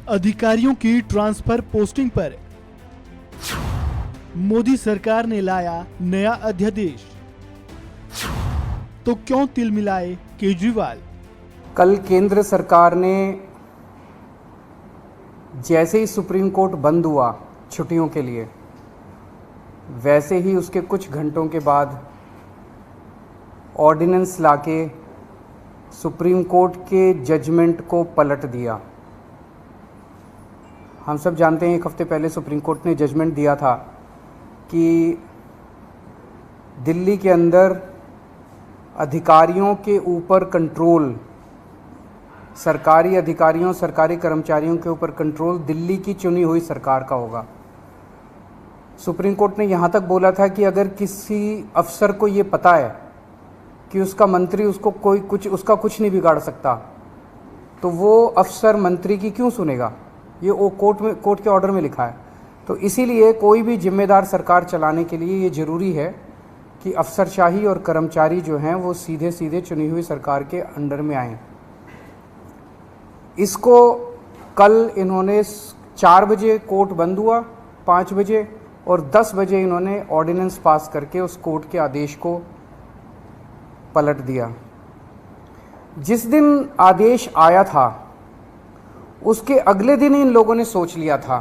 अधिकारियों की transfer posting पर मोदी सरकार ने लाया नया अध्यादेश, तो क्यों तिलमिलाए केजरीवाल। कल केंद्र सरकार ने जैसे ही सुप्रीम कोर्ट बंद हुआ छुट्टियों के लिए, वैसे ही उसके कुछ घंटों के बाद ऑर्डिनेंस लाके सुप्रीम कोर्ट के जजमेंट को पलट दिया। हम सब जानते हैं 1 हफ्ते पहले सुप्रीम कोर्ट ने जजमेंट दिया था कि दिल्ली के अंदर अधिकारियों के ऊपर कंट्रोल, सरकारी अधिकारियों, सरकारी कर्मचारियों के ऊपर कंट्रोल दिल्ली की चुनी हुई सरकार का होगा। सुप्रीम कोर्ट ने यहाँ तक बोला था कि अगर किसी अफसर को ये पता है कि उसका मंत्री उसको उसका कुछ नहीं बिगाड़ सकता, तो वो अफसर मंत्री की क्यों सुनेगा। ये कोर्ट के ऑर्डर में लिखा है। तो इसीलिए कोई भी जिम्मेदार सरकार चलाने के लिए ये ज़रूरी है कि अफसरशाही और कर्मचारी जो हैं वो सीधे सीधे चुनी हुई सरकार के अंडर में आएँ। इसको कल इन्होंने 4 बजे कोर्ट बंद हुआ, 5 बजे और 10 बजे इन्होंने ऑर्डिनेंस पास करके उस कोर्ट के आदेश को पलट दिया। जिस दिन आदेश आया था उसके अगले दिन इन लोगों ने सोच लिया था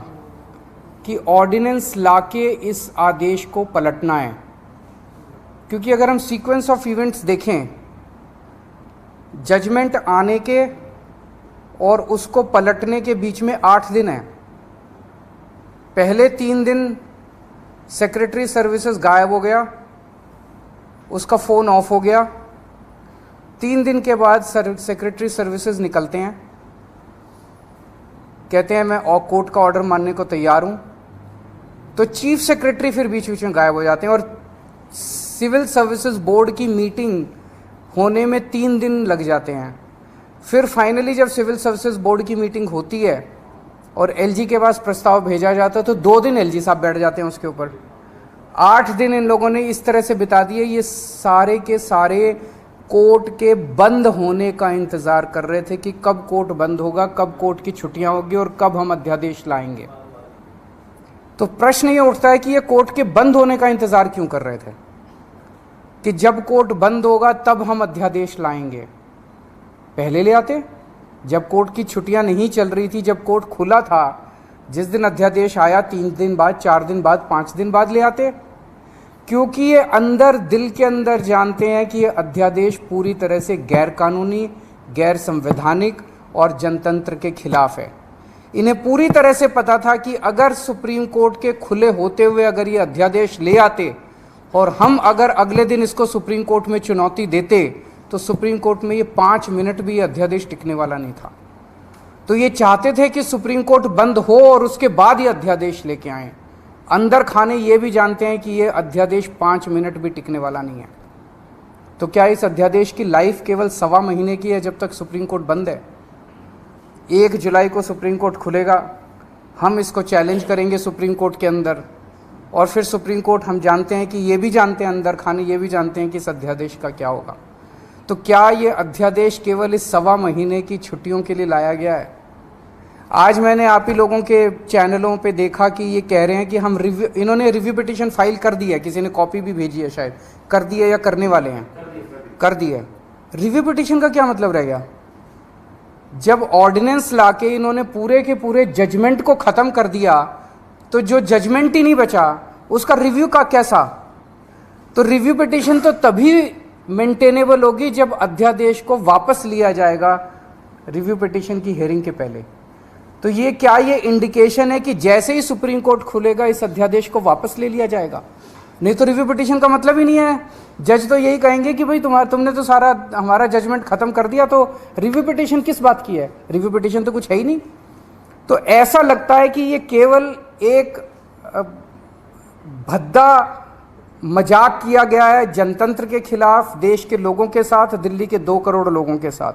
कि ऑर्डिनेंस लाके इस आदेश को पलटना है, क्योंकि अगर हम सीक्वेंस ऑफ इवेंट्स देखें, जजमेंट आने के और उसको पलटने के बीच में 8 दिन है। पहले 3 दिन सेक्रेटरी सर्विसेज गायब हो गया, उसका फ़ोन ऑफ हो गया। 3 दिन के बाद सेक्रेटरी सर्विसेज निकलते हैं, कहते हैं मैं कोर्ट का ऑर्डर मानने को तैयार हूं। तो चीफ सेक्रेटरी फिर बीच बीच में गायब हो जाते हैं और सिविल सर्विसेज बोर्ड की मीटिंग होने में 3 दिन लग जाते हैं। फिर फाइनली जब सिविल सर्विसेज बोर्ड की मीटिंग होती है और एलजी के पास प्रस्ताव भेजा जाता है, तो 2 दिन एलजी साहब बैठ जाते हैं उसके ऊपर। 8 दिन इन लोगों ने इस तरह से बिता दिए। ये सारे के सारे कोर्ट के बंद होने का इंतज़ार कर रहे थे कि कब कोर्ट बंद होगा, कब कोर्ट की छुट्टियां होगी और कब हम अध्यादेश लाएंगे। तो प्रश्न ये उठता है कि ये कोर्ट के बंद होने का इंतज़ार क्यों कर रहे थे कि जब कोर्ट बंद होगा तब हम अध्यादेश लाएंगे। पहले ले आते, जब कोर्ट की छुट्टियां नहीं चल रही थी, जब कोर्ट खुला था, जिस दिन अध्यादेश आया 3 दिन बाद, 4 दिन बाद, 5 दिन बाद ले आते, क्योंकि ये अंदर दिल के अंदर जानते हैं कि ये अध्यादेश पूरी तरह से गैर कानूनी, गैर संवैधानिक और जनतंत्र के खिलाफ है। इन्हें पूरी तरह से पता था कि अगर सुप्रीम कोर्ट के खुले होते हुए अगर ये अध्यादेश ले आते और हम अगर अगले दिन इसको सुप्रीम कोर्ट में चुनौती देते, तो सुप्रीम कोर्ट में ये 5 मिनट भी ये अध्यादेश टिकने वाला नहीं था। तो ये चाहते थे कि सुप्रीम कोर्ट बंद हो और उसके बाद ये अध्यादेश लेके आए। अंदर खाने ये भी जानते हैं कि ये अध्यादेश 5 मिनट भी टिकने वाला नहीं है। तो क्या इस अध्यादेश की लाइफ केवल 1.25 महीने की है जब तक सुप्रीम कोर्ट बंद है? 1 जुलाई को सुप्रीम कोर्ट खुलेगा, हम इसको चैलेंज करेंगे सुप्रीम कोर्ट के अंदर, और फिर सुप्रीम कोर्ट, हम जानते हैं कि ये भी जानते हैं, अंदर खाने ये भी जानते हैं कि इस अध्यादेश का क्या होगा। तो क्या ये अध्यादेश केवल इस 1.25 महीने की छुट्टियों के लिए लाया गया है? आज मैंने आप ही लोगों के चैनलों पे देखा कि ये कह रहे हैं कि हम इन्होंने रिव्यू पिटीशन फाइल कर दी है, किसी ने कॉपी भी भेजी है, शायद कर दी है या करने वाले हैं, कर दी है। रिव्यू पिटीशन का क्या मतलब रह गया? जब ऑर्डिनेंस लाके इन्होंने पूरे के पूरे जजमेंट को ख़त्म कर दिया, तो जो जजमेंट ही नहीं बचा उसका रिव्यू का कैसा? तो रिव्यू पिटीशन तो तभी मेंटेनेबल होगी जब अध्यादेश को वापस लिया जाएगा रिव्यू पिटीशन की हियरिंग के पहले। तो ये क्या ये इंडिकेशन है कि जैसे ही सुप्रीम कोर्ट खुलेगा इस अध्यादेश को वापस ले लिया जाएगा? नहीं तो रिव्यू पिटीशन का मतलब ही नहीं है। जज तो यही कहेंगे कि भाई तुमने तो सारा हमारा जजमेंट खत्म कर दिया, तो रिव्यू पिटीशन किस बात की है? रिव्यू पिटीशन तो कुछ है ही नहीं। तो ऐसा लगता है कि ये केवल एक भद्दा मजाक किया गया है जनतंत्र के खिलाफ, देश के लोगों के साथ, दिल्ली के 2 करोड़ लोगों के साथ।